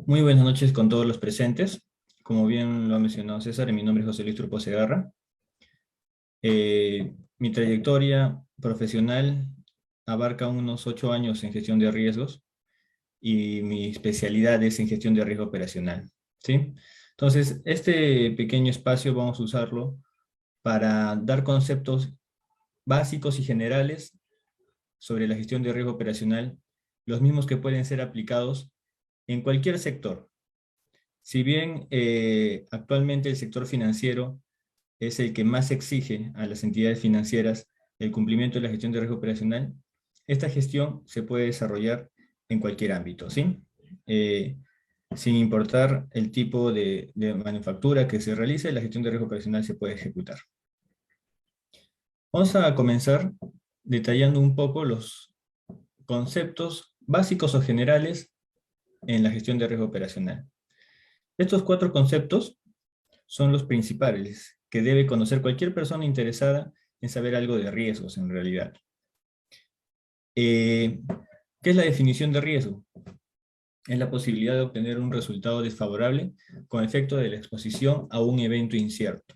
Muy buenas noches con todos los presentes. Como bien lo ha mencionado César, mi nombre es José Luis Trupo Segarra. Mi trayectoria profesional abarca unos 8 años en gestión de riesgos y mi especialidad es en gestión de riesgo operacional, ¿sí? Entonces, este pequeño espacio vamos a usarlo para dar conceptos básicos y generales sobre la gestión de riesgo operacional, los mismos que pueden ser aplicados en cualquier sector. Si bien actualmente el sector financiero es el que más exige a las entidades financieras el cumplimiento de la gestión de riesgo operacional, esta gestión se puede desarrollar en cualquier ámbito, ¿sí? Eh, Sin importar el tipo de manufactura que se realice, la gestión de riesgo operacional se puede ejecutar. Vamos a comenzar detallando un poco los conceptos básicos o generales en la gestión de riesgo operacional. Estos 4 conceptos son los principales que debe conocer cualquier persona interesada en saber algo de riesgos en realidad. ¿Qué es la definición de riesgo? Es la posibilidad de obtener un resultado desfavorable con efecto de la exposición a un evento incierto.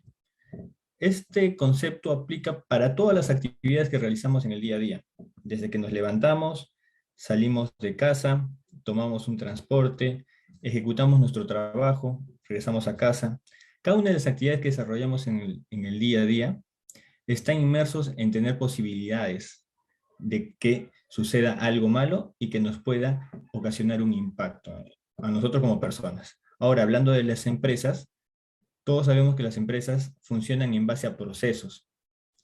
Este concepto aplica para todas las actividades que realizamos en el día a día. Desde que nos levantamos, salimos de casa, tomamos un transporte, ejecutamos nuestro trabajo, regresamos a casa. Cada una de las actividades que desarrollamos en el día a día están inmersos en tener posibilidades de que suceda algo malo y que nos pueda ocasionar un impacto a nosotros como personas. Ahora, hablando de las empresas, todos sabemos que las empresas funcionan en base a procesos.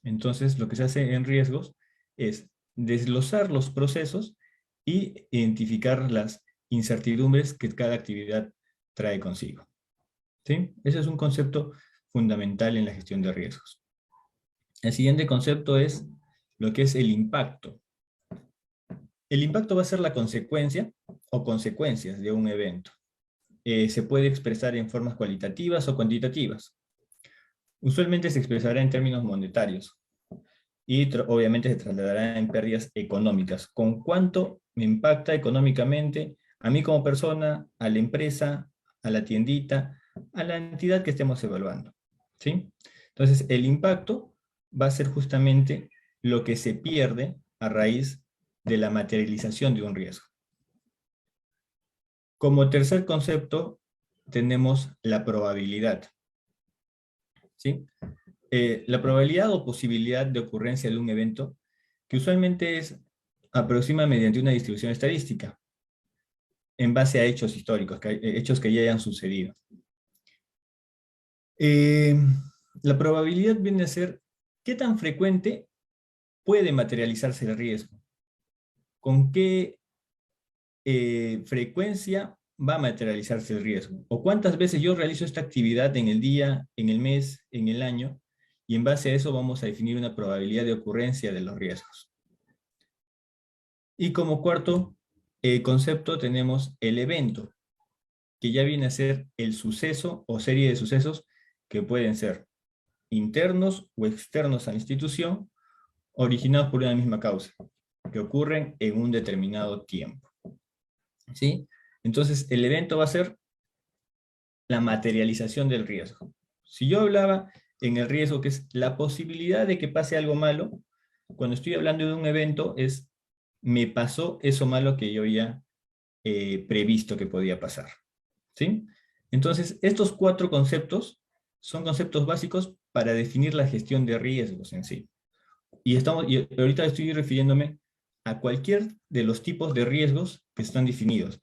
Entonces, lo que se hace en riesgos es desglosar los procesos y identificar las incertidumbres que cada actividad trae consigo, ¿sí? Ese es un concepto fundamental en la gestión de riesgos. El siguiente concepto es lo que es el impacto. El impacto va a ser la consecuencia o consecuencias de un evento. Se puede expresar en formas cualitativas o cuantitativas. Usualmente se expresará en términos monetarios y obviamente se trasladará en pérdidas económicas. ¿Con cuánto me impacta económicamente a mí como persona, a la empresa, a la tiendita, a la entidad que estemos evaluando? ¿Sí? Entonces, el impacto va a ser justamente lo que se pierde a raíz de la materialización de un riesgo. Como tercer concepto, tenemos la probabilidad, ¿sí? La probabilidad o posibilidad de ocurrencia de un evento, que usualmente es aproxima mediante una distribución estadística, en base a hechos históricos, hechos que ya hayan sucedido. Eh, la probabilidad viene a ser qué tan frecuente puede materializarse el riesgo, con qué frecuencia va a materializarse el riesgo, o cuántas veces yo realizo esta actividad en el día, en el mes, en el año, y en base a eso vamos a definir una probabilidad de ocurrencia de los riesgos. Y como cuarto concepto tenemos el evento, que ya viene a ser el suceso o serie de sucesos que pueden ser internos o externos a la institución, originados por una misma causa, que ocurren en un determinado tiempo, ¿sí? Entonces, el evento va a ser la materialización del riesgo. Si yo hablaba en el riesgo, que es la posibilidad de que pase algo malo, cuando estoy hablando de un evento, es me pasó eso malo que yo ya previsto que podía pasar, ¿sí? Entonces, estos 4 conceptos son conceptos básicos para definir la gestión de riesgos en sí. Y ahorita estoy refiriéndome a cualquier de los tipos de riesgos que están definidos,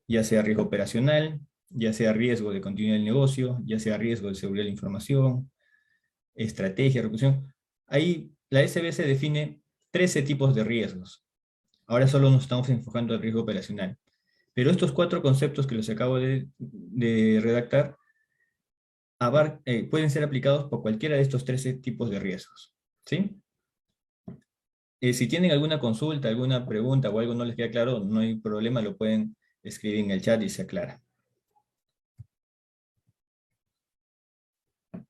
ya sea riesgo operacional, ya sea riesgo de continuidad del negocio, ya sea riesgo de seguridad de la información, estrategia, recuperación. Ahí la SBS define 13 tipos de riesgos. Ahora solo nos estamos enfocando al riesgo operacional. Pero estos 4 conceptos que los acabo de redactar pueden ser aplicados por cualquiera de estos 13 tipos de riesgos, ¿sí? Si tienen alguna consulta, alguna pregunta o algo no les queda claro, no hay problema, lo pueden escribir en el chat y se aclara.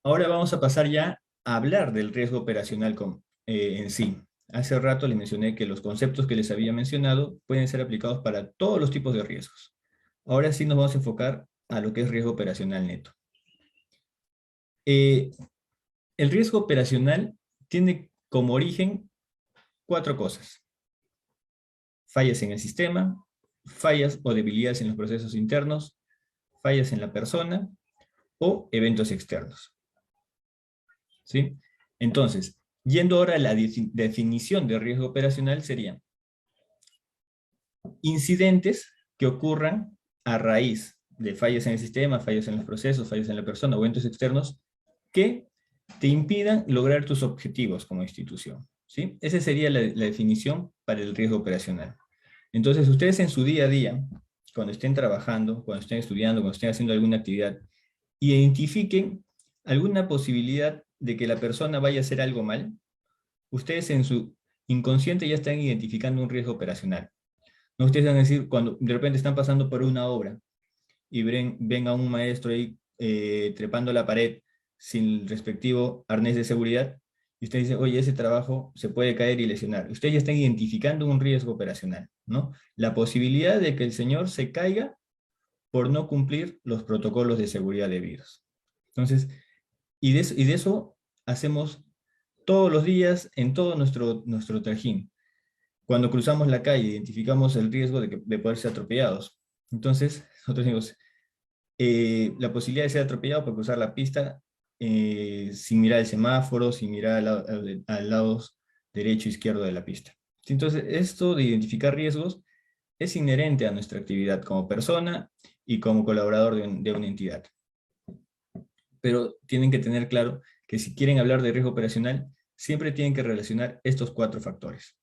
Ahora vamos a pasar ya a hablar del riesgo operacional en sí. Hace rato les mencioné que los conceptos que les había mencionado pueden ser aplicados para todos los tipos de riesgos. Ahora sí nos vamos a enfocar a lo que es riesgo operacional neto. El riesgo operacional tiene como origen 4 cosas: fallas en el sistema, fallas o debilidades en los procesos internos, fallas en la persona o eventos externos. ¿Sí? Entonces, yendo ahora a la definición de riesgo operacional, serían incidentes que ocurran a raíz de fallas en el sistema, fallas en los procesos, fallas en la persona o eventos externos que te impidan lograr tus objetivos como institución. ¿Sí? Esa sería la definición para el riesgo operacional. Entonces, ustedes en su día a día, cuando estén trabajando, cuando estén estudiando, cuando estén haciendo alguna actividad, identifiquen alguna posibilidad de que la persona vaya a hacer algo mal, ustedes en su inconsciente ya están identificando un riesgo operacional. No, ustedes van a decir, cuando de repente están pasando por una obra y ven a un maestro ahí trepando la pared sin el respectivo arnés de seguridad, y usted dice, oye, ese trabajo se puede caer y lesionar. Ustedes ya están identificando un riesgo operacional, ¿no? La posibilidad de que el señor se caiga por no cumplir los protocolos de seguridad debidos. Entonces, y de eso hacemos todos los días en todo nuestro trajín. Cuando cruzamos la calle, identificamos el riesgo de poder ser atropellados. Entonces, nosotros decimos, la posibilidad de ser atropellado por cruzar la pista sin mirar el semáforo, sin mirar al lado derecho e izquierdo de la pista. Entonces, esto de identificar riesgos es inherente a nuestra actividad como persona y como colaborador de una entidad. Pero tienen que tener claro que si quieren hablar de riesgo operacional, siempre tienen que relacionar estos 4 factores.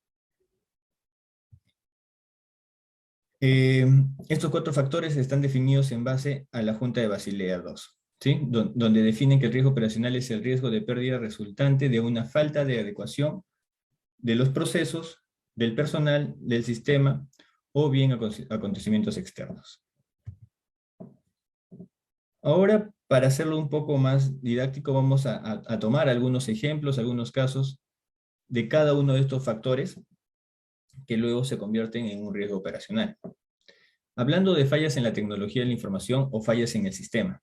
Estos 4 factores están definidos en base a la Junta de Basilea II, ¿sí? Donde definen que el riesgo operacional es el riesgo de pérdida resultante de una falta de adecuación de los procesos, del personal, del sistema, o bien acontecimientos externos. Ahora, para hacerlo un poco más didáctico, vamos a tomar algunos ejemplos, algunos casos de cada uno de estos factores que luego se convierten en un riesgo operacional. Hablando de fallas en la tecnología de la información o fallas en el sistema.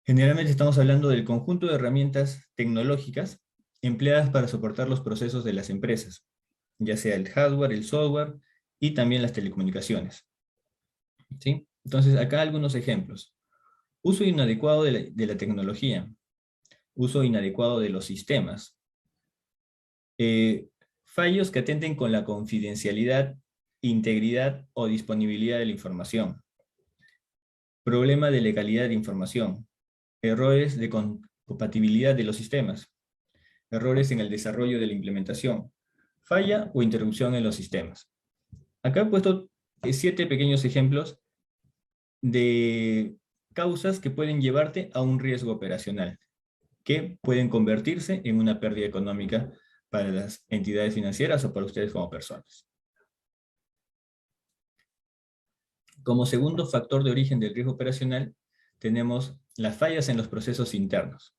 Generalmente estamos hablando del conjunto de herramientas tecnológicas empleadas para soportar los procesos de las empresas, ya sea el hardware, el software y también las telecomunicaciones. ¿Sí? Entonces, acá algunos ejemplos. Uso inadecuado de la tecnología. Uso inadecuado de los sistemas. Fallos que atenten con la confidencialidad, integridad o disponibilidad de la información. Problema de legalidad de información. Errores de compatibilidad de los sistemas. Errores en el desarrollo de la implementación. Falla o interrupción en los sistemas. Acá he puesto 7 pequeños ejemplos de causas que pueden llevarte a un riesgo operacional, que pueden convertirse en una pérdida económica para las entidades financieras o para ustedes como personas. Como segundo factor de origen del riesgo operacional, tenemos las fallas en los procesos internos.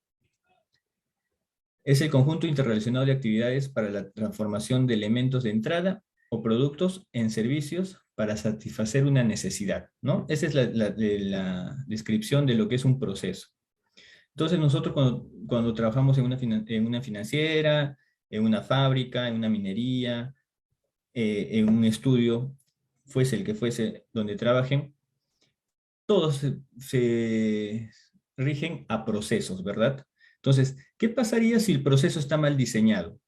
Es el conjunto interrelacionado de actividades para la transformación de elementos de entrada o productos en servicios para satisfacer una necesidad, ¿no? Esa es la descripción de lo que es un proceso. Entonces nosotros cuando trabajamos en una financiera, en una fábrica, en una minería, en un estudio, fuese el que fuese donde trabajen, todos se rigen a procesos, ¿verdad? Entonces, ¿qué pasaría si el proceso está mal diseñado?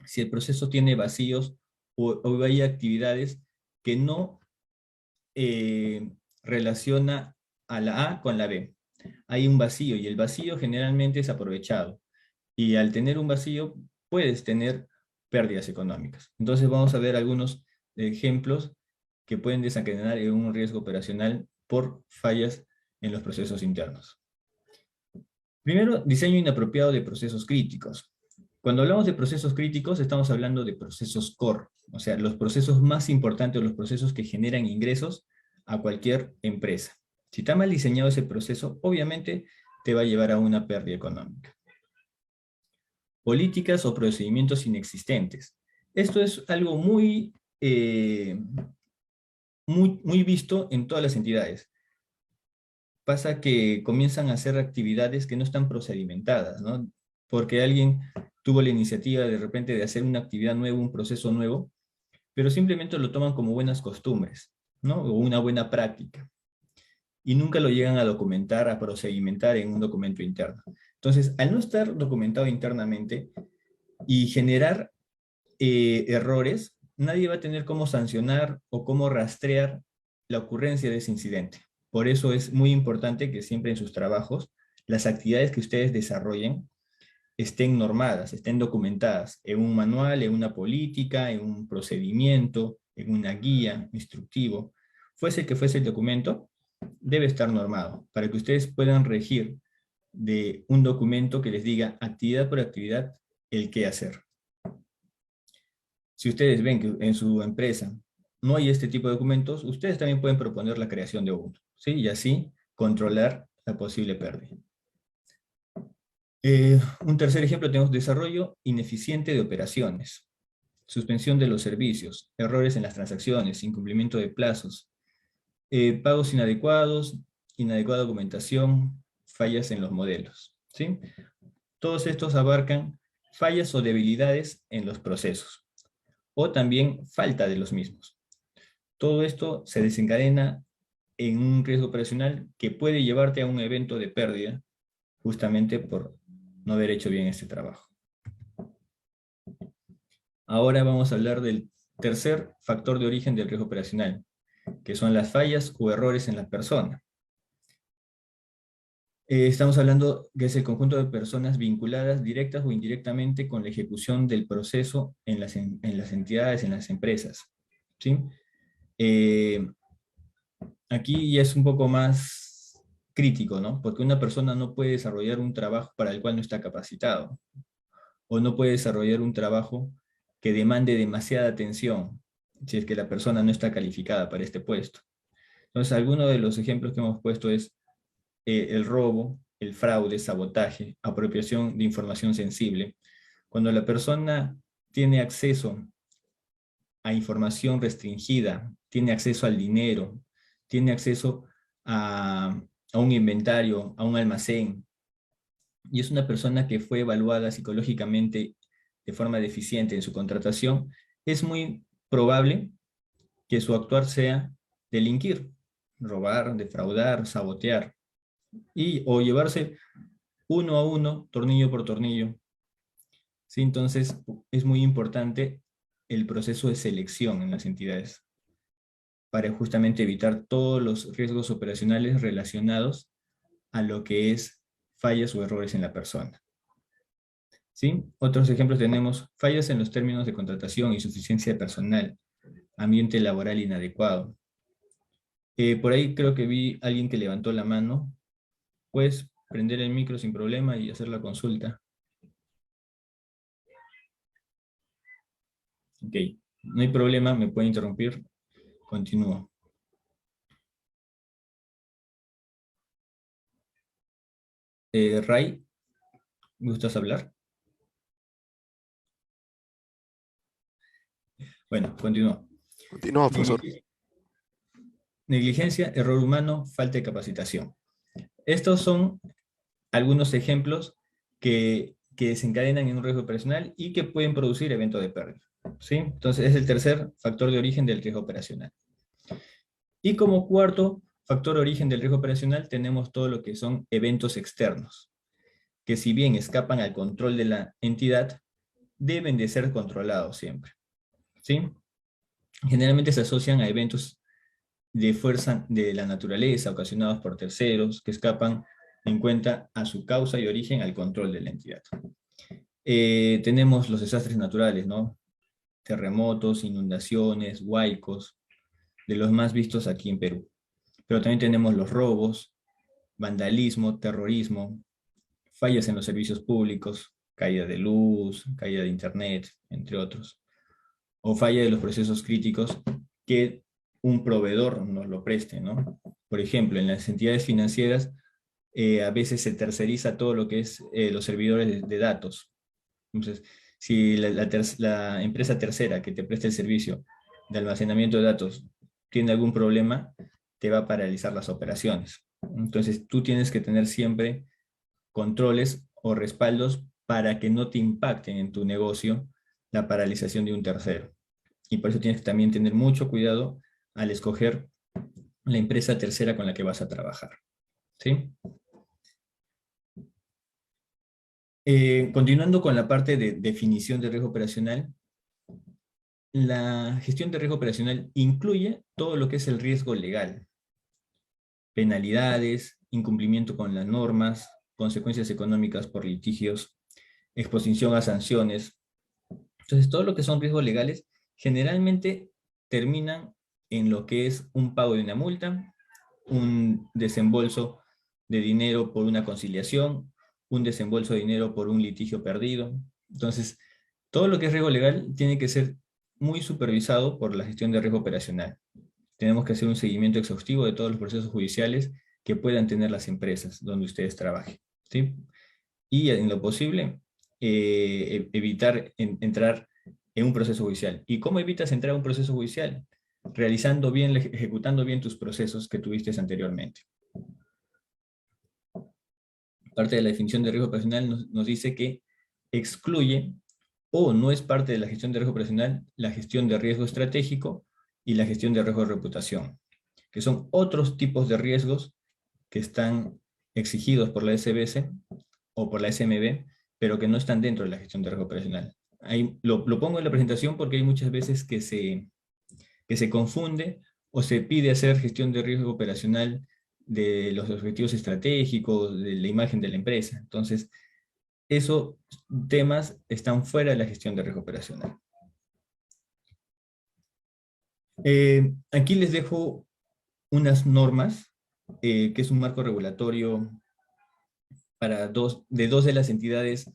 Si el proceso tiene vacíos o hay actividades que no relaciona a la A con la B. Hay un vacío y el vacío generalmente es aprovechado. Y al tener un vacío, puedes tener pérdidas económicas. Entonces vamos a ver algunos ejemplos que pueden desencadenar en un riesgo operacional por fallas en los procesos internos. Primero, diseño inapropiado de procesos críticos. Cuando hablamos de procesos críticos, estamos hablando de procesos core, o sea, los procesos más importantes, los procesos que generan ingresos a cualquier empresa. Si está mal diseñado ese proceso, obviamente te va a llevar a una pérdida económica. Políticas o procedimientos inexistentes. Esto es algo muy muy visto en todas las entidades. Pasa que comienzan a hacer actividades que no están procedimentadas, ¿no? Porque alguien tuvo la iniciativa de repente de hacer una actividad nueva, un proceso nuevo, pero simplemente lo toman como buenas costumbres, ¿no? O una buena práctica. Y nunca lo llegan a documentar, a procedimentar en un documento interno. Entonces, al no estar documentado internamente y generar errores, nadie va a tener cómo sancionar o cómo rastrear la ocurrencia de ese incidente. Por eso es muy importante que siempre en sus trabajos las actividades que ustedes desarrollen estén normadas, estén documentadas en un manual, en una política, en un procedimiento, en una guía instructivo. Fuese que fuese el documento, debe estar normado para que ustedes puedan regir de un documento que les diga actividad por actividad el qué hacer. Si ustedes ven que en su empresa no hay este tipo de documentos, ustedes también pueden proponer la creación de uno, ¿sí? Y así controlar la posible pérdida. Un tercer ejemplo tenemos desarrollo ineficiente de operaciones, suspensión de los servicios, errores en las transacciones, incumplimiento de plazos, pagos inadecuados, inadecuada documentación, fallas en los modelos, ¿sí? Todos estos abarcan fallas o debilidades en los procesos, o también falta de los mismos. Todo esto se desencadena en un riesgo operacional que puede llevarte a un evento de pérdida, justamente por no haber hecho bien este trabajo. Ahora vamos a hablar del tercer factor de origen del riesgo operacional, que son las fallas o errores en la persona. Estamos hablando que es el conjunto de personas vinculadas directas o indirectamente con la ejecución del proceso en las entidades, en las empresas, ¿sí? Aquí ya es un poco más crítico, ¿no? Porque una persona no puede desarrollar un trabajo para el cual no está capacitado, o no puede desarrollar un trabajo que demande demasiada atención, si es que la persona no está calificada para este puesto. Entonces, algunos de los ejemplos que hemos puesto es el robo, el fraude, sabotaje, apropiación de información sensible. Cuando la persona tiene acceso a información restringida, tiene acceso al dinero, tiene acceso a un inventario, a un almacén, y es una persona que fue evaluada psicológicamente de forma deficiente en su contratación, es muy probable que su actuar sea delinquir, robar, defraudar, sabotear, o llevarse uno a uno, tornillo por tornillo. ¿Sí? Entonces, es muy importante el proceso de selección en las entidades para justamente evitar todos los riesgos operacionales relacionados a lo que es fallas o errores en la persona. ¿Sí? Otros ejemplos tenemos fallas en los términos de contratación, insuficiencia de personal, ambiente laboral inadecuado. Por ahí creo que vi a alguien que levantó la mano. Puedes prender el micro sin problema y hacer la consulta. Ok, no hay problema, me puede interrumpir. Continúo. Ray, ¿gustas hablar? Bueno, continúo. Continúa, profesor. Negligencia, error humano, falta de capacitación. Estos son algunos ejemplos que desencadenan en un riesgo operacional y que pueden producir eventos de pérdida, ¿sí? Entonces es el tercer factor de origen del riesgo operacional. Y como cuarto factor de origen del riesgo operacional tenemos todo lo que son eventos externos, que si bien escapan al control de la entidad, deben de ser controlados siempre, ¿sí? Generalmente se asocian a eventos de fuerza de la naturaleza ocasionados por terceros que escapan en cuenta a su causa y origen al control de la entidad. Tenemos los desastres naturales, ¿no? Terremotos, inundaciones, huaicos, de los más vistos aquí en Perú. Pero también tenemos los robos, vandalismo, terrorismo, fallas en los servicios públicos, caída de luz, caída de internet, entre otros. O falla de los procesos críticos que un proveedor nos lo preste, ¿no? Por ejemplo, en las entidades financieras a veces se terceriza todo lo que es los servidores de datos. Entonces, si la empresa tercera que te presta el servicio de almacenamiento de datos tiene algún problema, te va a paralizar las operaciones. Entonces tú tienes que tener siempre controles o respaldos para que no te impacten en tu negocio la paralización de un tercero. Y por eso tienes que también tener mucho cuidado al escoger la empresa tercera con la que vas a trabajar. ¿Sí? Continuando con la parte de definición de riesgo operacional, la gestión de riesgo operacional incluye todo lo que es el riesgo legal, penalidades, incumplimiento con las normas, consecuencias económicas por litigios, exposición a sanciones. Entonces, todo lo que son riesgos legales generalmente terminan en lo que es un pago de una multa, un desembolso de dinero por una conciliación, un desembolso de dinero por un litigio perdido. Entonces, todo lo que es riesgo legal tiene que ser muy supervisado por la gestión de riesgo operacional. Tenemos que hacer un seguimiento exhaustivo de todos los procesos judiciales que puedan tener las empresas donde ustedes trabajen, ¿sí? Y en lo posible, evitar entrar en un proceso judicial. ¿Y cómo evitas entrar a un proceso judicial? Realizando bien, ejecutando bien tus procesos que tuviste anteriormente. Parte de la definición de riesgo operacional nos dice que excluye o no es parte de la gestión de riesgo operacional la gestión de riesgo estratégico y la gestión de riesgo de reputación, que son otros tipos de riesgos que están exigidos por la SBS o por la SMB, pero que no están dentro de la gestión de riesgo operacional. Ahí lo pongo en la presentación porque hay muchas veces que se confunde o se pide hacer gestión de riesgo operacional de los objetivos estratégicos, de la imagen de la empresa. Entonces, esos temas están fuera de la gestión de riesgo operacional. Aquí les dejo unas normas, que es un marco regulatorio para dos de las entidades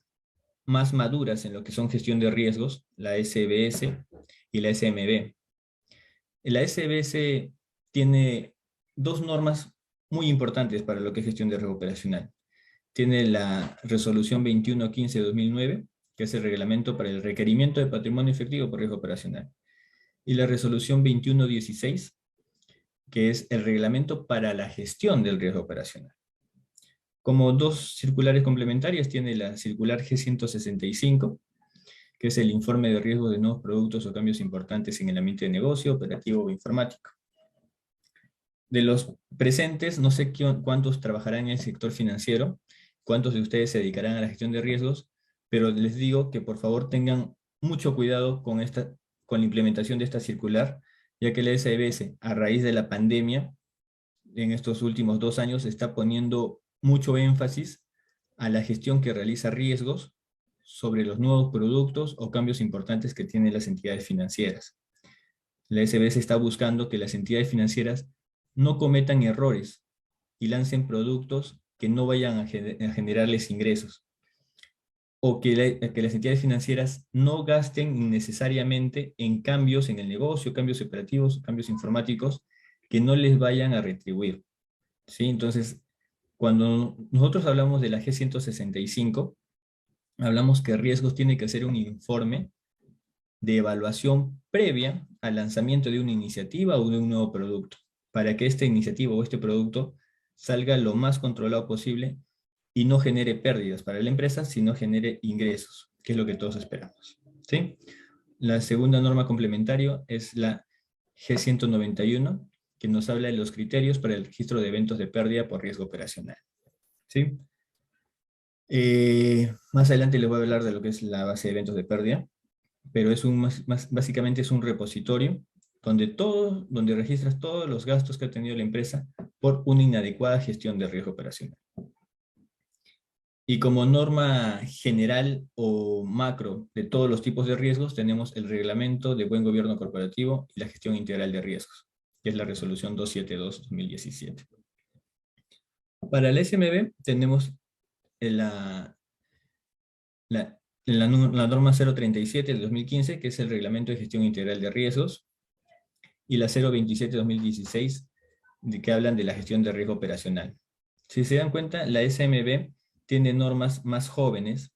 más maduras en lo que son gestión de riesgos, la SBS y la SMB. La SBS tiene dos normas muy importantes para lo que es gestión de riesgo operacional. Tiene la resolución 2115 de 2009, que es el reglamento para el requerimiento de patrimonio efectivo por riesgo operacional. Y la resolución 2116, que es el reglamento para la gestión del riesgo operacional. Como dos circulares complementarias tiene la circular G165, que es el informe de riesgo de nuevos productos o cambios importantes en el ambiente de negocio, operativo o informático. De los presentes, no sé cuántos trabajarán en el sector financiero, cuántos de ustedes se dedicarán a la gestión de riesgos, pero les digo que por favor tengan mucho cuidado con la implementación de esta circular, ya que la SBS, a raíz de la pandemia, en estos últimos 2 años, está poniendo mucho énfasis a la gestión que realiza riesgos sobre los nuevos productos o cambios importantes que tienen las entidades financieras. La SBS está buscando que las entidades financieras no cometan errores y lancen productos que no vayan a generarles ingresos, o que las entidades financieras no gasten innecesariamente en cambios en el negocio, cambios operativos, cambios informáticos, que no les vayan a retribuir. ¿Sí? Entonces, cuando nosotros hablamos de la G165, hablamos que riesgos tiene que hacer un informe de evaluación previa al lanzamiento de una iniciativa o de un nuevo producto, para que esta iniciativa o este producto salga lo más controlado posible y no genere pérdidas para la empresa, sino genere ingresos, que es lo que todos esperamos. ¿Sí? La segunda norma complementaria es la G191, que nos habla de los criterios para el registro de eventos de pérdida por riesgo operacional. ¿Sí? Más adelante les voy a hablar de lo que es la base de eventos de pérdida, pero es básicamente es un repositorio donde registras todos los gastos que ha tenido la empresa por una inadecuada gestión de riesgo operacional. Y como norma general o macro de todos los tipos de riesgos, tenemos el Reglamento de Buen Gobierno Corporativo y la Gestión Integral de Riesgos, que es la resolución 272/2017. Para el SMB tenemos la norma 037 de 2015, que es el Reglamento de Gestión Integral de Riesgos, y la 027 de 2016, que hablan de la gestión de riesgo operacional. Si se dan cuenta, la SMB tiene normas más jóvenes.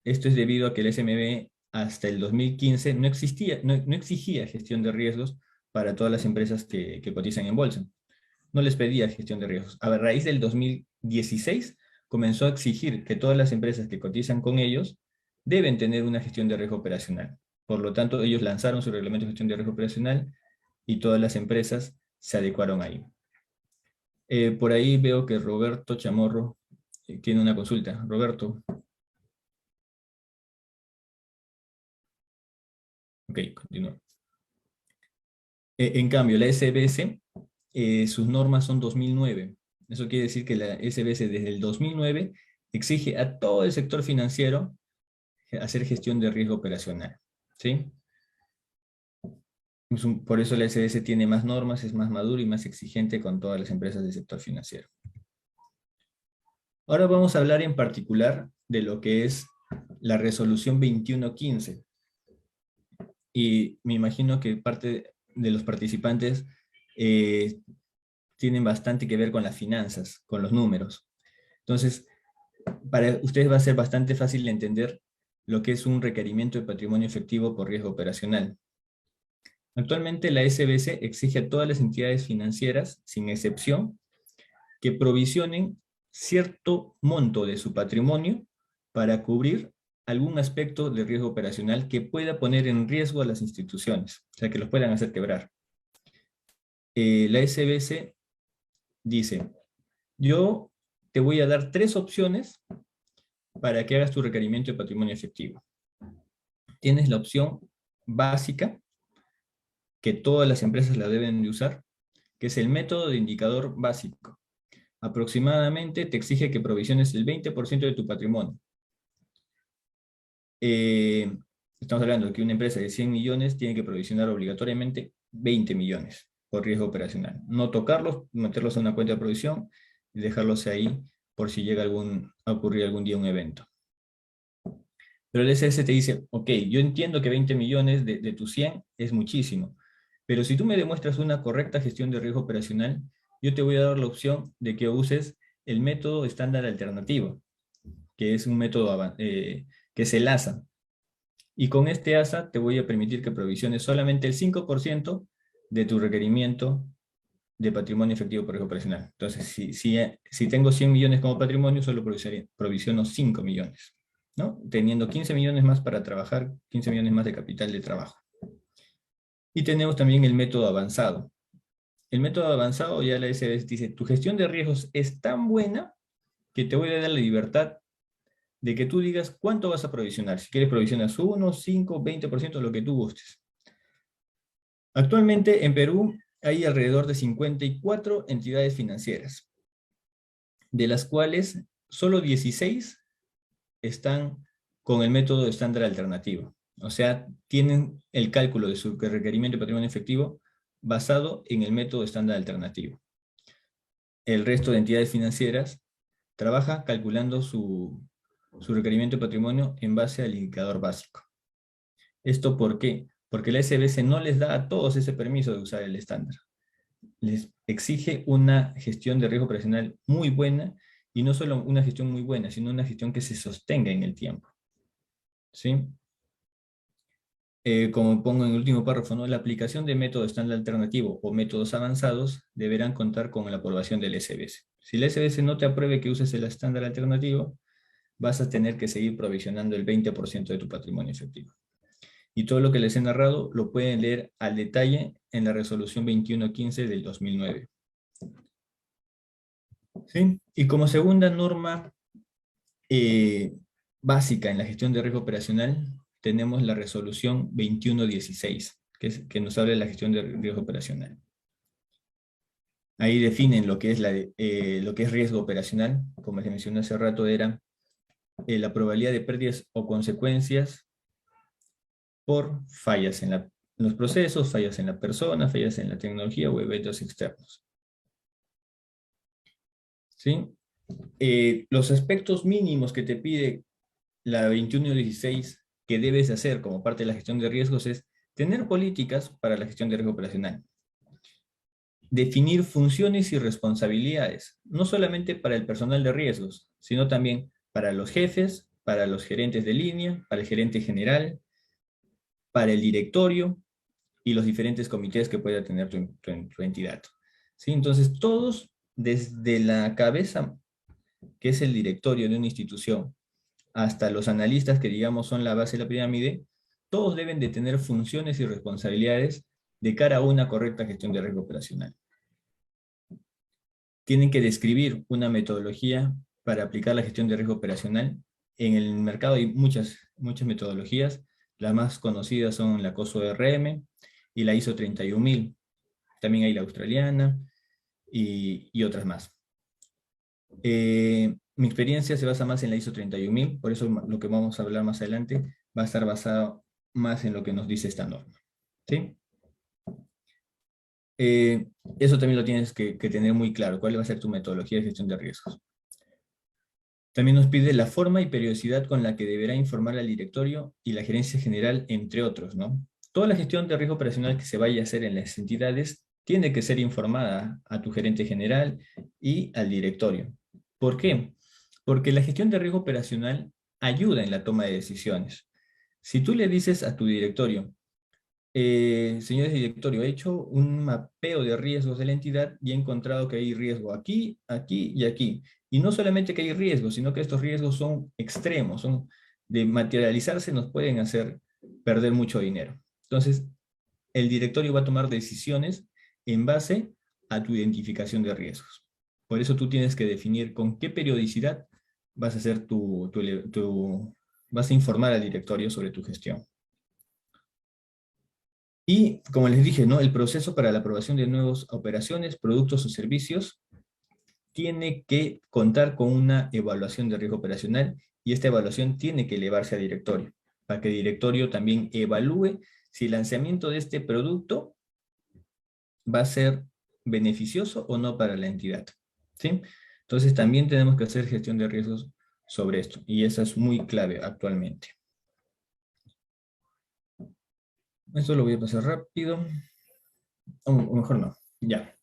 Esto es debido a que el SMB hasta el 2015 no exigía gestión de riesgos, para todas las empresas que cotizan en bolsa. No les pedía gestión de riesgos. A raíz del 2016 comenzó a exigir que todas las empresas que cotizan con ellos deben tener una gestión de riesgo operacional. Por lo tanto, ellos lanzaron su reglamento de gestión de riesgo operacional y todas las empresas se adecuaron ahí. Por ahí veo que Roberto Chamorro tiene una consulta. Roberto. Ok, continúa. En cambio, la SBS, sus normas son 2009. Eso quiere decir que la SBS desde el 2009 exige a todo el sector financiero hacer gestión de riesgo operacional. ¿Sí? Por eso la SBS tiene más normas, es más madura y más exigente con todas las empresas del sector financiero. Ahora vamos a hablar en particular de lo que es la resolución 2115. Y me imagino que parte de los participantes tienen bastante que ver con las finanzas, con los números. Entonces, para ustedes va a ser bastante fácil de entender lo que es un requerimiento de patrimonio efectivo por riesgo operacional. Actualmente la SBS exige a todas las entidades financieras, sin excepción, que provisionen cierto monto de su patrimonio para cubrir algún aspecto de riesgo operacional que pueda poner en riesgo a las instituciones, o sea, que los puedan hacer quebrar. La SBS dice, yo te voy a dar 3 opciones para que hagas tu requerimiento de patrimonio efectivo. Tienes la opción básica, que todas las empresas la deben de usar, que es el método de indicador básico. Aproximadamente te exige que provisiones el 20% de tu patrimonio. Estamos hablando de que una empresa de 100 millones tiene que provisionar obligatoriamente 20 millones por riesgo operacional. No tocarlos, meterlos en una cuenta de provisión y dejarlos ahí por si llega a ocurrir algún día un evento. Pero el SS te dice, ok, yo entiendo que 20 millones de tus 100 es muchísimo, pero si tú me demuestras una correcta gestión de riesgo operacional, yo te voy a dar la opción de que uses el método estándar alternativo, que es un método que es el ASA. Y con este ASA te voy a permitir que provisiones solamente el 5% de tu requerimiento de patrimonio efectivo por riesgo operacional. Entonces, si tengo 100 millones como patrimonio, solo provisiono 5 millones, ¿no? Teniendo 15 millones más para trabajar, 15 millones más de capital de trabajo. Y tenemos también el método avanzado. El método avanzado, ya la SBS dice, tu gestión de riesgos es tan buena que te voy a dar la libertad de que tú digas cuánto vas a provisionar. Si quieres provisionas 1, 5, 20%, lo que tú gustes. Actualmente en Perú hay alrededor de 54 entidades financieras, de las cuales solo 16 están con el método estándar alternativo. O sea, tienen el cálculo de su requerimiento de patrimonio efectivo basado en el método estándar alternativo. El resto de entidades financieras trabaja calculando su requerimiento de patrimonio en base al indicador básico. ¿Esto por qué? Porque la SBS no les da a todos ese permiso de usar el estándar. Les exige una gestión de riesgo operacional muy buena, y no solo una gestión muy buena, sino una gestión que se sostenga en el tiempo. ¿Sí? Como pongo en el último párrafo, ¿no? La aplicación de método estándar alternativo o métodos avanzados deberán contar con la aprobación del SBS. Si el SBS no te apruebe que uses el estándar alternativo, vas a tener que seguir provisionando el 20% de tu patrimonio efectivo. Y todo lo que les he narrado lo pueden leer al detalle en la resolución 2115 del 2009. ¿Sí? Y como segunda norma básica en la gestión de riesgo operacional, tenemos la resolución 2116, que nos habla de la gestión de riesgo operacional. Ahí definen lo que es riesgo operacional. Como les mencioné hace rato, era la probabilidad de pérdidas o consecuencias por fallas en los procesos, fallas en la persona, fallas en la tecnología o eventos externos. ¿Sí? Los aspectos mínimos que te pide la 2116 que debes hacer como parte de la gestión de riesgos es tener políticas para la gestión de riesgo operacional. Definir funciones y responsabilidades, no solamente para el personal de riesgos, sino también para los jefes, para los gerentes de línea, para el gerente general, para el directorio y los diferentes comités que pueda tener tu entidad. ¿Sí? Entonces, todos, desde la cabeza, que es el directorio de una institución, hasta los analistas, que digamos son la base de la pirámide, todos deben de tener funciones y responsabilidades de cara a una correcta gestión de riesgo operacional. Tienen que describir una metodología para aplicar la gestión de riesgo operacional. En el mercado hay muchas metodologías. Las más conocidas son la COSO-RM y la ISO 31000. También hay la australiana y otras más. Mi experiencia se basa más en la ISO 31000, por eso lo que vamos a hablar más adelante va a estar basado más en lo que nos dice esta norma. ¿Sí? Eso también lo tienes que tener muy claro, cuál va a ser tu metodología de gestión de riesgos. También nos pide la forma y periodicidad con la que deberá informar al directorio y la gerencia general, entre otros, ¿no? Toda la gestión de riesgo operacional que se vaya a hacer en las entidades tiene que ser informada a tu gerente general y al directorio. ¿Por qué? Porque la gestión de riesgo operacional ayuda en la toma de decisiones. Si tú le dices a tu directorio, señores directorio, he hecho un mapeo de riesgos de la entidad y he encontrado que hay riesgo aquí, aquí y aquí. Y no solamente que hay riesgos, sino que estos riesgos son extremos, son de materializarse, nos pueden hacer perder mucho dinero. Entonces, el directorio va a tomar decisiones en base a tu identificación de riesgos. Por eso tú tienes que definir con qué periodicidad vas a hacer vas a informar al directorio sobre tu gestión. Y, como les dije, ¿no? El proceso para la aprobación de nuevas operaciones, productos o servicios tiene que contar con una evaluación de riesgo operacional y esta evaluación tiene que elevarse a directorio, para que el directorio también evalúe si el lanzamiento de este producto va a ser beneficioso o no para la entidad. ¿Sí? Entonces también tenemos que hacer gestión de riesgos sobre esto y eso es muy clave actualmente. Esto lo voy a pasar rápido. O mejor no, ya.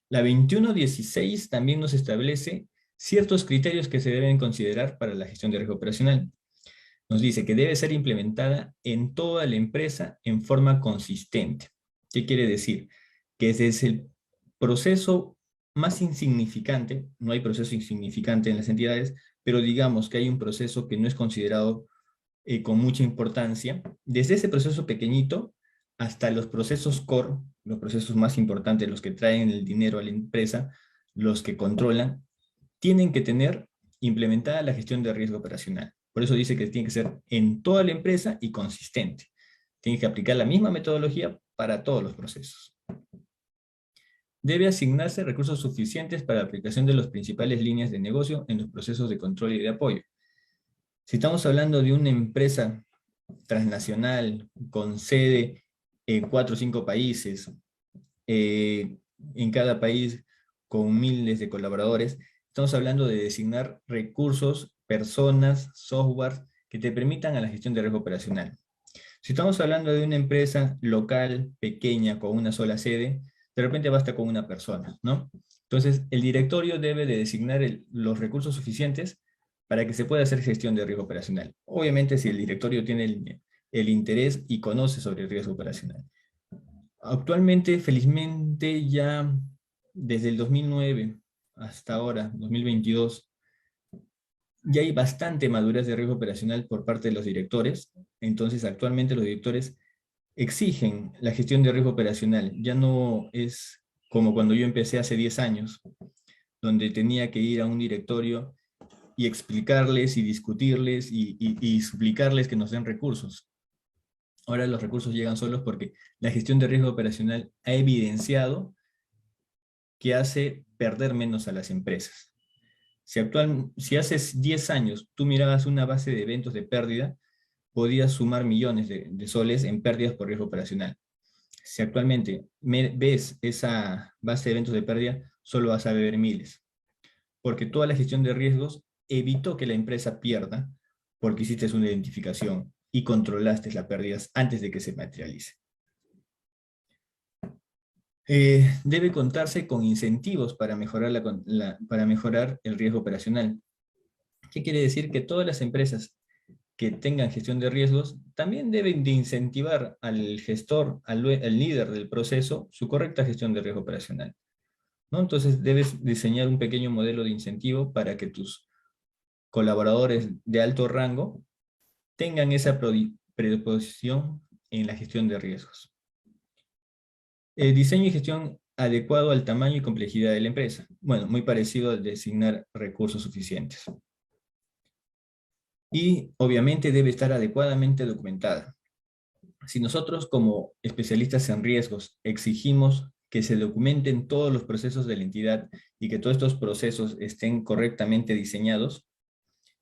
La 2116 también nos establece ciertos criterios que se deben considerar para la gestión de riesgo operacional. Nos dice que debe ser implementada en toda la empresa en forma consistente. ¿Qué quiere decir? Que desde el proceso más insignificante, no hay proceso insignificante en las entidades, pero digamos que hay un proceso que no es considerado con mucha importancia, desde ese proceso pequeñito hasta los procesos core, los procesos más importantes, los que traen el dinero a la empresa, los que controlan, tienen que tener implementada la gestión de riesgo operacional. Por eso dice que tiene que ser en toda la empresa y consistente. Tiene que aplicar la misma metodología para todos los procesos. Debe asignarse recursos suficientes para la aplicación de las principales líneas de negocio en los procesos de control y de apoyo. Si estamos hablando de una empresa transnacional con sede en 4 o 5 países, en cada país con miles de colaboradores, estamos hablando de designar recursos, personas, software que te permitan a la gestión de riesgo operacional. Si estamos hablando de una empresa local, pequeña, con una sola sede, de repente basta con una persona, ¿no? Entonces, el directorio debe de designar los recursos suficientes para que se pueda hacer gestión de riesgo operacional. Obviamente, si el directorio tiene el interés y conoce sobre el riesgo operacional. Actualmente, felizmente, ya desde el 2009 hasta ahora, 2022, ya hay bastante madurez de riesgo operacional por parte de los directores. Entonces, actualmente los directores exigen la gestión de riesgo operacional. Ya no es como cuando yo empecé hace 10 años, donde tenía que ir a un directorio y explicarles y discutirles y suplicarles que nos den recursos. Ahora los recursos llegan solos porque la gestión de riesgo operacional ha evidenciado que hace perder menos a las empresas. Si hace 10 años tú mirabas una base de eventos de pérdida, podías sumar millones de soles en pérdidas por riesgo operacional. Si actualmente ves esa base de eventos de pérdida, solo vas a ver miles. Porque toda la gestión de riesgos evitó que la empresa pierda porque hiciste una identificación y controlaste las pérdidas antes de que se materialice. Debe contarse con incentivos para mejorar el riesgo operacional. ¿Qué quiere decir? Que todas las empresas que tengan gestión de riesgos también deben de incentivar al gestor, al líder del proceso, su correcta gestión de riesgo operacional, ¿no? Entonces debes diseñar un pequeño modelo de incentivo para que tus colaboradores de alto rango tengan esa predisposición en la gestión de riesgos. Diseño y gestión adecuado al tamaño y complejidad de la empresa. Bueno, muy parecido al designar recursos suficientes. Y obviamente debe estar adecuadamente documentada. Si nosotros como especialistas en riesgos exigimos que se documenten todos los procesos de la entidad y que todos estos procesos estén correctamente diseñados,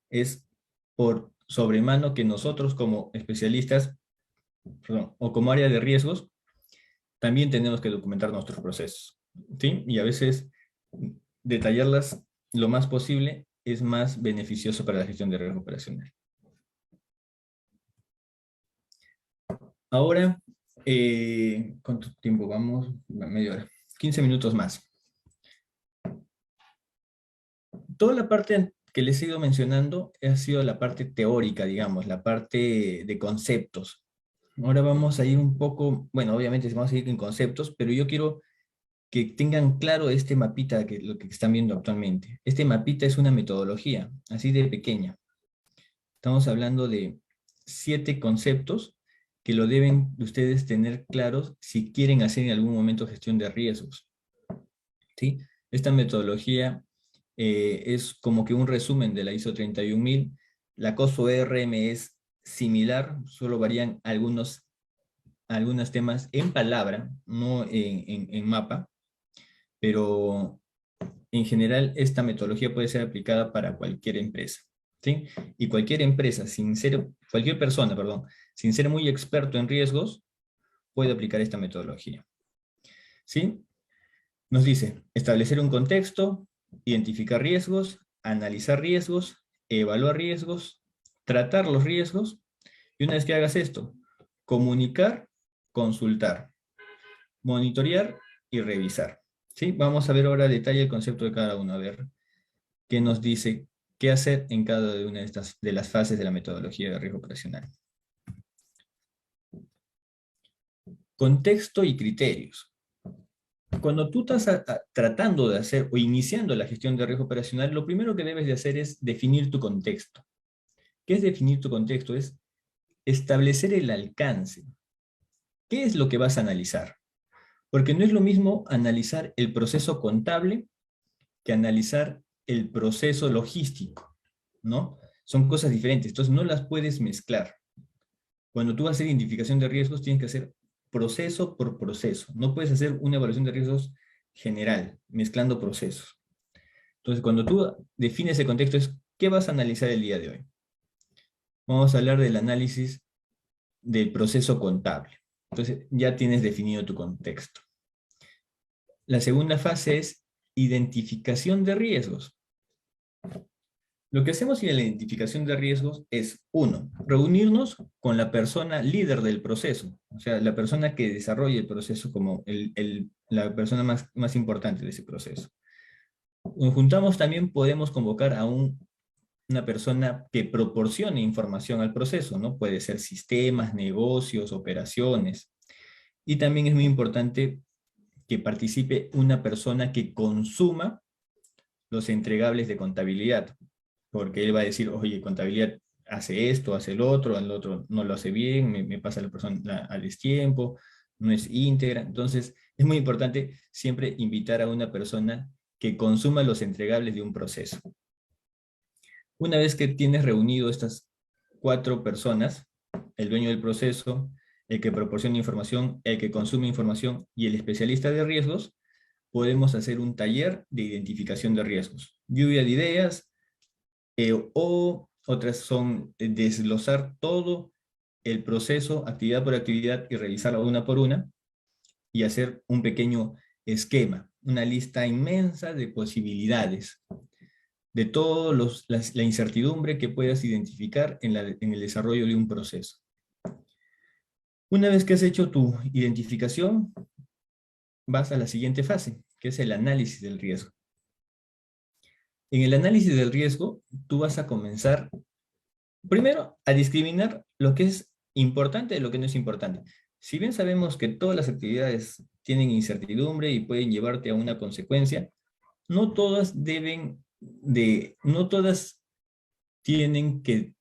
es por sobremano que nosotros como especialistas, perdón, o como área de riesgos, también tenemos que documentar nuestros procesos, ¿sí? Y a veces detallarlas lo más posible es más beneficioso para la gestión de riesgo operacional. Ahora, ¿cuánto tiempo vamos? Media hora. 15 minutos más. Toda la parte que les he ido mencionando ha sido la parte teórica, digamos, la parte de conceptos. Ahora vamos a ir un poco, bueno, obviamente vamos a ir en conceptos, pero yo quiero que tengan claro este mapita, lo que están viendo actualmente. Este mapita es una metodología, así de pequeña. Estamos hablando de 7 conceptos que lo deben ustedes tener claros si quieren hacer en algún momento gestión de riesgos, ¿sí? Esta metodología es como que un resumen de la ISO 31000. La COSO ERM es similar, solo varían algunos temas en palabra, no en mapa, pero en general esta metodología puede ser aplicada para cualquier empresa, ¿sí? Y cualquier empresa, cualquier persona, perdón, sin ser muy experto en riesgos, puede aplicar esta metodología, ¿sí? Nos dice, establecer un contexto, identificar riesgos, analizar riesgos, evaluar riesgos, tratar los riesgos, y una vez que hagas esto, comunicar, consultar, monitorear y revisar, ¿sí? Vamos a ver ahora a detalle el concepto de cada uno, a ver qué nos dice qué hacer en cada una de las fases de la metodología de riesgo operacional. Contexto y criterios. Cuando tú estás tratando de hacer o iniciando la gestión de riesgo operacional, lo primero que debes de hacer es definir tu contexto. ¿Qué es definir tu contexto? Es establecer el alcance. ¿Qué es lo que vas a analizar? Porque no es lo mismo analizar el proceso contable que analizar el proceso logístico, ¿no? Son cosas diferentes, entonces no las puedes mezclar. Cuando tú vas a hacer identificación de riesgos, tienes que hacer proceso por proceso. No puedes hacer una evaluación de riesgos general, mezclando procesos. Entonces, cuando tú defines el contexto, es ¿qué vas a analizar el día de hoy? Vamos a hablar del análisis del proceso contable. Entonces, ya tienes definido tu contexto. La segunda fase es identificación de riesgos. Lo que hacemos en la identificación de riesgos es, 1, reunirnos con la persona líder del proceso, o sea, la persona que desarrolla el proceso como la persona más importante de ese proceso. Nos juntamos, también podemos convocar a una persona que proporcione información al proceso, ¿no? Puede ser sistemas, negocios, operaciones. Y también es muy importante que participe una persona que consuma los entregables de contabilidad, porque él va a decir, oye, contabilidad hace esto, hace el otro no lo hace bien, me pasa la persona al destiempo, no es íntegra. Entonces, es muy importante siempre invitar a una persona que consuma los entregables de un proceso. Una vez que tienes reunido estas 4 personas, el dueño del proceso, el que proporciona información, el que consume información y el especialista de riesgos, podemos hacer un taller de identificación de riesgos. Lluvia de ideas, o otras son desglosar todo el proceso, actividad por actividad, y revisarlo una por una, y hacer un pequeño esquema, una lista inmensa de posibilidades, de toda la incertidumbre que puedas identificar en el desarrollo de un proceso. Una vez que has hecho tu identificación, vas a la siguiente fase, que es el análisis del riesgo. En el análisis del riesgo, tú vas a comenzar Primero, a discriminar lo que es importante de lo que no es importante. Si bien sabemos que todas las actividades tienen incertidumbre y pueden llevarte a una consecuencia, no todas no todas tienen que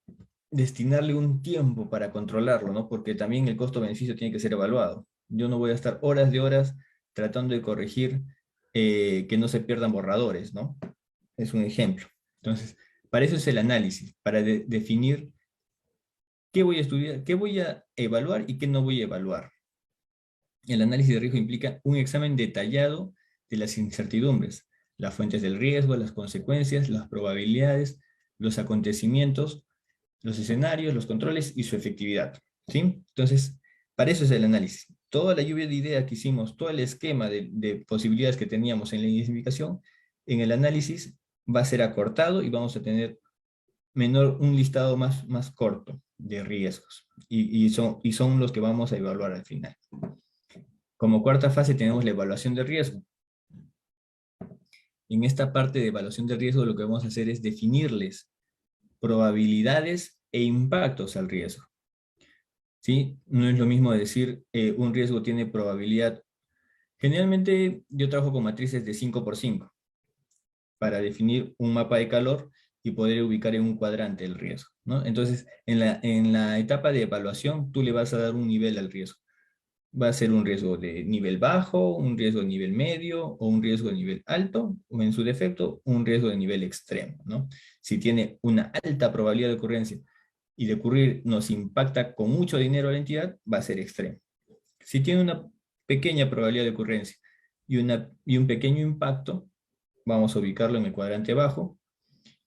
destinarle un tiempo para controlarlo, ¿no? Porque también el costo-beneficio tiene que ser evaluado. Yo no voy a estar horas de horas tratando de corregir que no se pierdan borradores, ¿no? Es un ejemplo. Entonces, para eso es el análisis, para definir qué voy a estudiar, qué voy a evaluar y qué no voy a evaluar. El análisis de riesgo implica un examen detallado de las incertidumbres, las fuentes del riesgo, las consecuencias, las probabilidades, los acontecimientos, los escenarios, los controles y su efectividad. ¿Sí? Entonces, para eso es el análisis. Toda la lluvia de ideas que hicimos, todo el esquema de posibilidades que teníamos en la identificación, en el análisis va a ser acortado y vamos a tener un listado más corto de riesgos. Y son los que vamos a evaluar al final. Como cuarta fase tenemos la evaluación de riesgo. En esta parte de evaluación de riesgo lo que vamos a hacer es definirles probabilidades e impactos al riesgo. ¿Sí? No es lo mismo decir un riesgo tiene probabilidad. Generalmente yo trabajo con matrices de 5×5 para definir un mapa de calor y poder ubicar en un cuadrante el riesgo, ¿no? Entonces, en la etapa de evaluación, tú le vas a dar un nivel al riesgo. Va a ser un riesgo de nivel bajo, un riesgo de nivel medio, o un riesgo de nivel alto, o en su defecto, un riesgo de nivel extremo, ¿no? Si tiene una alta probabilidad de ocurrencia y de ocurrir nos impacta con mucho dinero a la entidad, va a ser extremo. Si tiene una pequeña probabilidad de ocurrencia y un pequeño impacto, vamos a ubicarlo en el cuadrante bajo,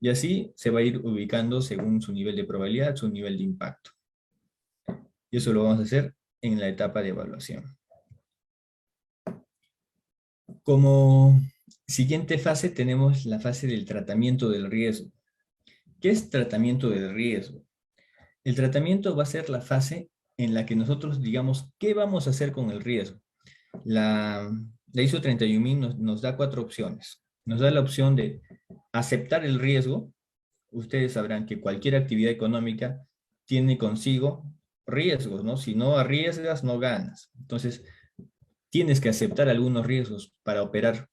y así se va a ir ubicando según su nivel de probabilidad, su nivel de impacto. Y eso lo vamos a hacer en la etapa de evaluación. Como siguiente fase tenemos la fase del tratamiento del riesgo. ¿Qué es tratamiento del riesgo? El tratamiento va a ser la fase en la que nosotros digamos qué vamos a hacer con el riesgo. La ISO 31000 nos da 4 opciones. Nos da la opción de aceptar el riesgo. Ustedes sabrán que cualquier actividad económica tiene consigo riesgos, ¿no? Si no arriesgas, no ganas. Entonces, tienes que aceptar algunos riesgos para operar.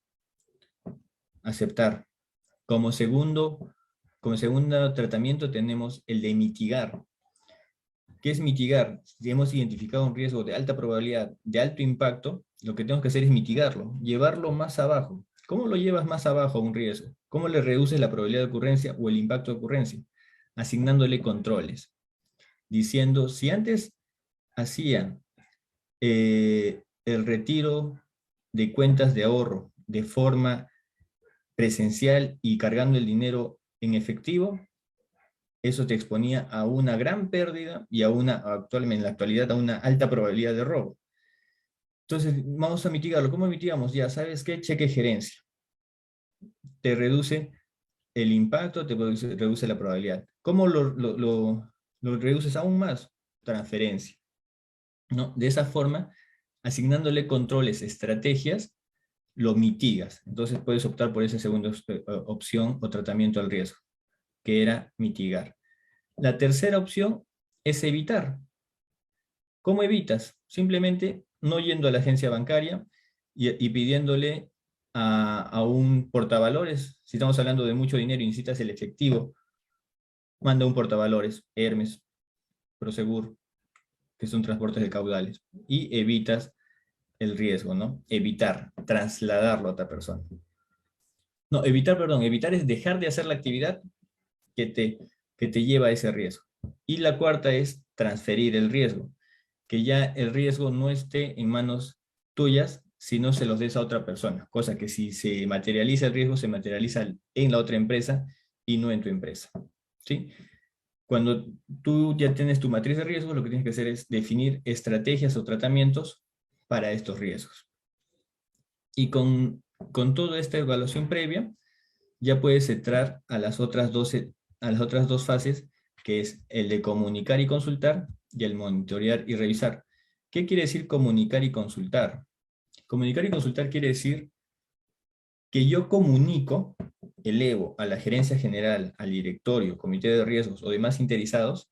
Aceptar. Como segundo tratamiento tenemos el de mitigar. ¿Qué es mitigar? Si hemos identificado un riesgo de alta probabilidad, de alto impacto, lo que tenemos que hacer es mitigarlo, llevarlo más abajo. ¿Cómo lo llevas más abajo a un riesgo? ¿Cómo le reduces la probabilidad de ocurrencia o el impacto de ocurrencia? Asignándole controles. Diciendo, si antes hacían el retiro de cuentas de ahorro de forma presencial y cargando el dinero en efectivo, eso te exponía a una gran pérdida y actualmente en la actualidad a una alta probabilidad de robo. Entonces, vamos a mitigarlo. ¿Cómo mitigamos? Ya sabes qué, cheque gerencia. Te reduce el impacto, te reduce la probabilidad. ¿Cómo lo reduces aún más? Transferencia. ¿No? De esa forma, asignándole controles, estrategias, lo mitigas. Entonces puedes optar por esa segunda opción o tratamiento al riesgo, que era mitigar. La tercera opción es evitar. ¿Cómo evitas? Simplemente no yendo a la agencia bancaria y pidiéndole a un portavalores. Si estamos hablando de mucho dinero y necesitas el efectivo, manda un portavalores, Hermes, Prosegur, que son transportes de caudales, y evitas el riesgo, ¿no? Evitar, trasladarlo a otra persona. No, evitar es dejar de hacer la actividad que te lleva a ese riesgo. Y la cuarta es transferir el riesgo, que ya el riesgo no esté en manos tuyas, sino se los des a otra persona, cosa que si se materializa el riesgo, se materializa en la otra empresa y no en tu empresa. ¿Sí? Cuando tú ya tienes tu matriz de riesgos, lo que tienes que hacer es definir estrategias o tratamientos para estos riesgos. Y con toda esta evaluación previa, ya puedes entrar a las otras dos fases, que es el de comunicar y consultar, y el monitorear y revisar. ¿Qué quiere decir comunicar y consultar? Comunicar y consultar quiere decir que yo comunico elevo a la gerencia general, al directorio, comité de riesgos o demás interesados,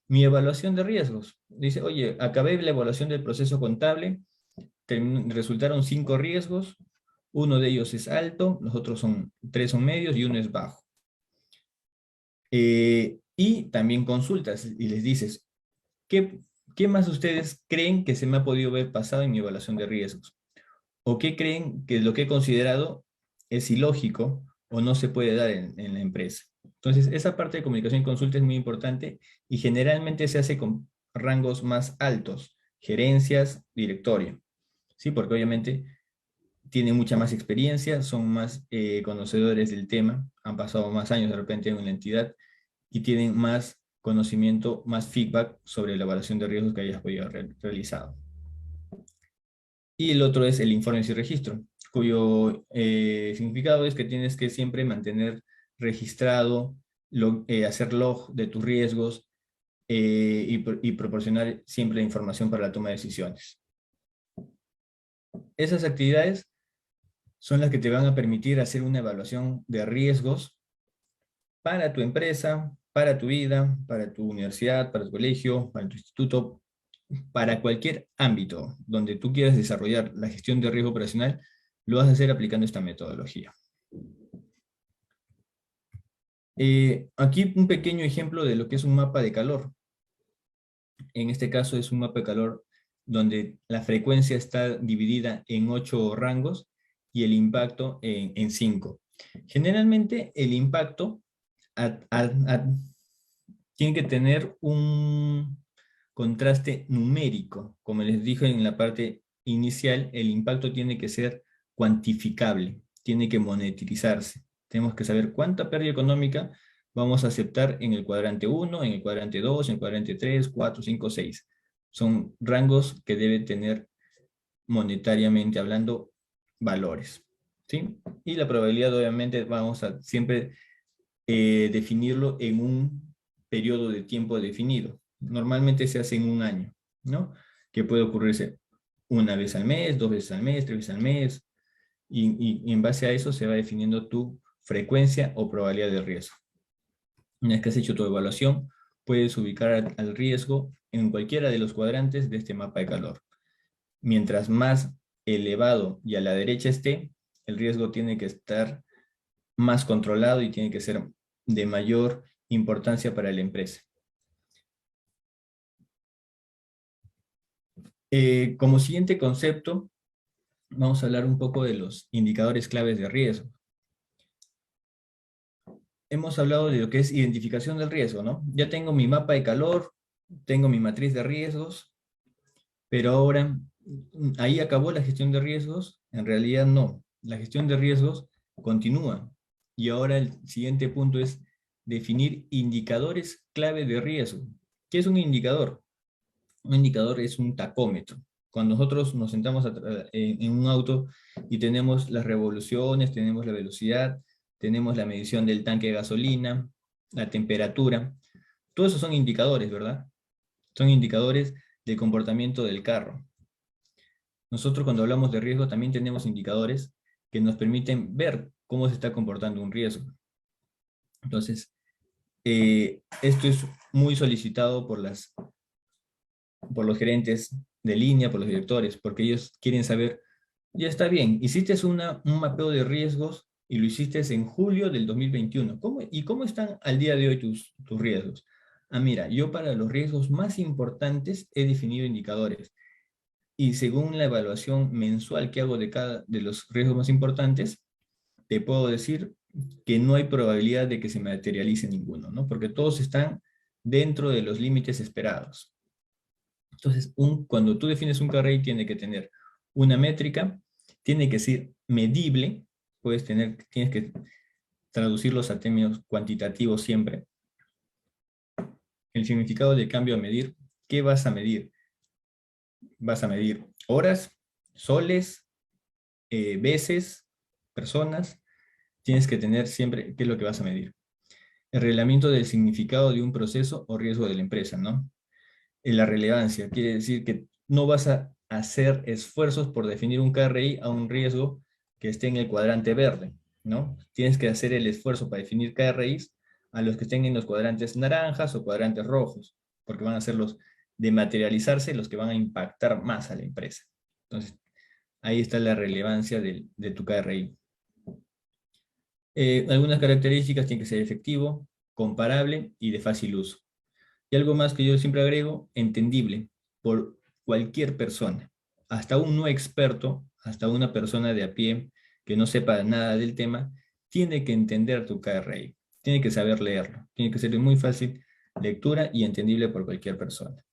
mi evaluación de riesgos. Dice, oye, acabé la evaluación del proceso contable, resultaron 5 riesgos, uno de ellos es alto, los otros son 3 son medios y uno es bajo. Y también consultas y les dices, ¿qué más ustedes creen que se me ha podido haber pasado en mi evaluación de riesgos? ¿O qué creen que lo que he considerado es ilógico o no se puede dar en la empresa? Entonces, esa parte de comunicación y consulta es muy importante y generalmente se hace con rangos más altos, gerencias, directorio, ¿sí? Porque obviamente tienen mucha más experiencia, son más conocedores del tema, han pasado más años de repente en una entidad y tienen más conocimiento, más feedback sobre la evaluación de riesgos que hayas podido realizado. Y el otro es el informe y registro, cuyo significado es que tienes que siempre mantener registrado, hacer log de tus riesgos y proporcionar siempre información para la toma de decisiones. Esas actividades son las que te van a permitir hacer una evaluación de riesgos para tu empresa, para tu vida, para tu universidad, para tu colegio, para tu instituto, para cualquier ámbito donde tú quieras desarrollar la gestión de riesgo operacional, lo vas a hacer aplicando esta metodología. Aquí un pequeño ejemplo de lo que es un mapa de calor. En este caso es un mapa de calor donde la frecuencia está dividida en 8 rangos y el impacto en 5. Generalmente el impacto tiene que tener un contraste numérico. Como les dije en la parte inicial, el impacto tiene que ser cuantificable, tiene que monetizarse. Tenemos que saber cuánta pérdida económica vamos a aceptar en el cuadrante 1, en el cuadrante 2, en el cuadrante 3, 4, 5, 6. Son rangos que debe tener monetariamente hablando valores, ¿sí? Y la probabilidad obviamente vamos a siempre definirlo en un periodo de tiempo definido. Normalmente se hace en un año, ¿no? Que puede ocurrirse una vez al mes, 2 veces al mes, 3 veces al mes, y en base a eso se va definiendo tu frecuencia o probabilidad de riesgo. Una vez que has hecho tu evaluación, puedes ubicar al riesgo en cualquiera de los cuadrantes de este mapa de calor. Mientras más elevado y a la derecha esté, el riesgo tiene que estar más controlado y tiene que ser de mayor importancia para la empresa. Como siguiente concepto, vamos a hablar un poco de los indicadores claves de riesgo. Hemos hablado de lo que es identificación del riesgo, ¿no? Ya tengo mi mapa de calor, tengo mi matriz de riesgos, pero ahora, ¿ahí acabó la gestión de riesgos? En realidad no. La gestión de riesgos continúa. Y ahora el siguiente punto es definir indicadores clave de riesgo. ¿Qué es un indicador? Un indicador es un tacómetro. Cuando nosotros nos sentamos en un auto y tenemos las revoluciones, tenemos la velocidad, tenemos la medición del tanque de gasolina, la temperatura, todos esos son indicadores, ¿verdad? Son indicadores del comportamiento del carro. Nosotros cuando hablamos de riesgo también tenemos indicadores que nos permiten ver cómo se está comportando un riesgo. Entonces, esto es muy solicitado por los gerentes de línea, por los directores, porque ellos quieren saber, ya está bien, hiciste un mapeo de riesgos y lo hiciste en julio del 2021. ¿Cómo están al día de hoy tus riesgos? Ah, mira, yo para los riesgos más importantes he definido indicadores. Y según la evaluación mensual que hago de los riesgos más importantes, te puedo decir que no hay probabilidad de que se materialice ninguno, ¿no? Porque todos están dentro de los límites esperados. Entonces, cuando tú defines un KRI, tiene que tener una métrica, tiene que ser medible, tienes que traducirlos a términos cuantitativos siempre. El significado del cambio a medir, ¿qué vas a medir? Vas a medir horas, soles, veces, personas. Tienes que tener siempre qué es lo que vas a medir. El reglamento del significado de un proceso o riesgo de la empresa, ¿no? En la relevancia, quiere decir que no vas a hacer esfuerzos por definir un KRI a un riesgo que esté en el cuadrante verde. ¿no? Tienes que hacer el esfuerzo para definir KRIs a los que estén en los cuadrantes naranjas o cuadrantes rojos, porque van a ser los de materializarse los que van a impactar más a la empresa. Entonces, ahí está la relevancia de tu KRI. Algunas características: tiene que ser efectivo, comparable y de fácil uso. Y algo más que yo siempre agrego: entendible por cualquier persona, hasta un no experto, hasta una persona de a pie que no sepa nada del tema, tiene que entender tu KRI, tiene que saber leerlo, tiene que ser de muy fácil lectura y entendible por cualquier persona.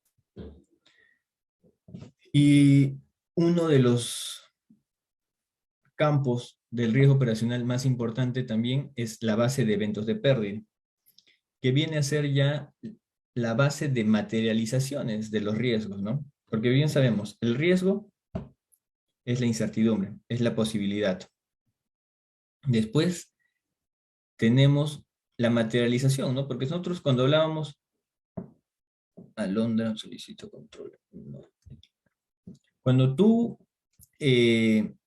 Y uno de los campos del riesgo operacional más importante también es la base de eventos de pérdida, que viene a ser ya la base de materializaciones de los riesgos, ¿no? Porque bien sabemos, el riesgo es la incertidumbre, es la posibilidad. Después tenemos la materialización, ¿no? Porque nosotros cuando hablábamos, Alondra, solicito control. No. Cuando tú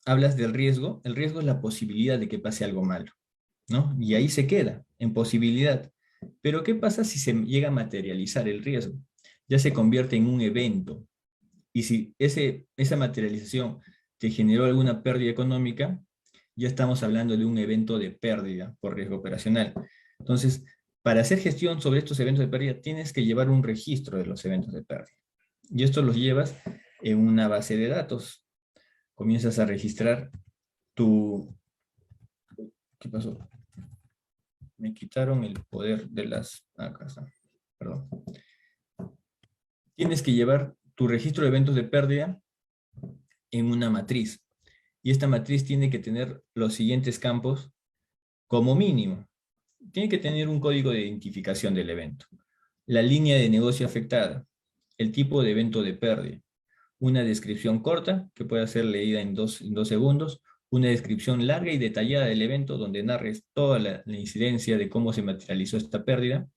hablas del riesgo, el riesgo es la posibilidad de que pase algo malo, ¿no? Y ahí se queda, en posibilidad. Pero ¿qué pasa si se llega a materializar el riesgo? Ya se convierte en un evento. Y si esa materialización te generó alguna pérdida económica, ya estamos hablando de un evento de pérdida por riesgo operacional. Entonces, para hacer gestión sobre estos eventos de pérdida, tienes que llevar un registro de los eventos de pérdida. Y esto los llevas en una base de datos. Comienzas a registrar tu... ¿Qué pasó? Me quitaron el poder de las... Acá está. Perdón. Tienes que llevar tu registro de eventos de pérdida en una matriz. Y esta matriz tiene que tener los siguientes campos como mínimo. Tiene que tener un código de identificación del evento, la línea de negocio afectada, el tipo de evento de pérdida, una descripción corta que pueda ser leída en dos segundos, una descripción larga y detallada del evento donde narres toda la incidencia de cómo se materializó esta pérdida,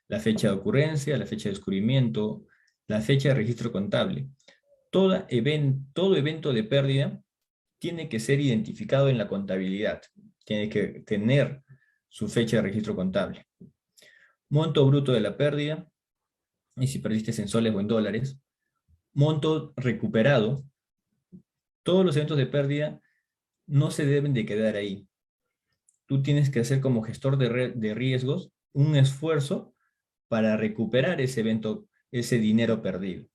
la fecha de ocurrencia, la fecha de descubrimiento, la fecha de registro contable. Todo evento de pérdida tiene que ser identificado en la contabilidad, tiene que tener su fecha de registro contable. Monto bruto de la pérdida, y si perdiste en soles o en dólares. Monto recuperado. Todos los eventos de pérdida no se deben de quedar ahí. Tú tienes que hacer como gestor de riesgos un esfuerzo para recuperar ese evento, ese dinero perdido.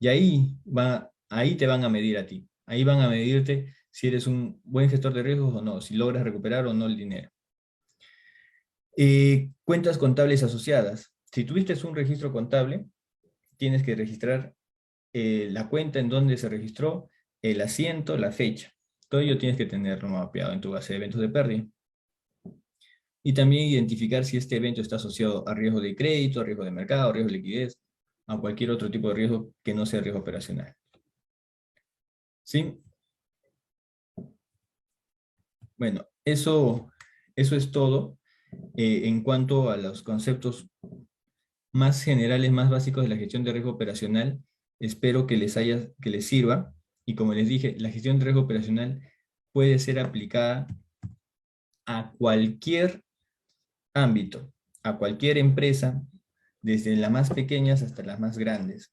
Y ahí te van a medir a ti. Ahí van a medirte si eres un buen gestor de riesgos o no, si logras recuperar o no el dinero. Cuentas contables asociadas. Si tuviste un registro contable, tienes que registrar la cuenta en donde se registró, el asiento, la fecha. Todo ello tienes que tenerlo mapeado en tu base de eventos de pérdida. Y también identificar si este evento está asociado a riesgo de crédito, a riesgo de mercado, a riesgo de liquidez, a cualquier otro tipo de riesgo que no sea riesgo operacional. ¿Sí? Bueno, eso es todo en cuanto a los conceptos más generales, más básicos de la gestión de riesgo operacional. Espero que les sirva. Y como les dije, la gestión de riesgo operacional puede ser aplicada a cualquier ámbito, a cualquier empresa, desde las más pequeñas hasta las más grandes.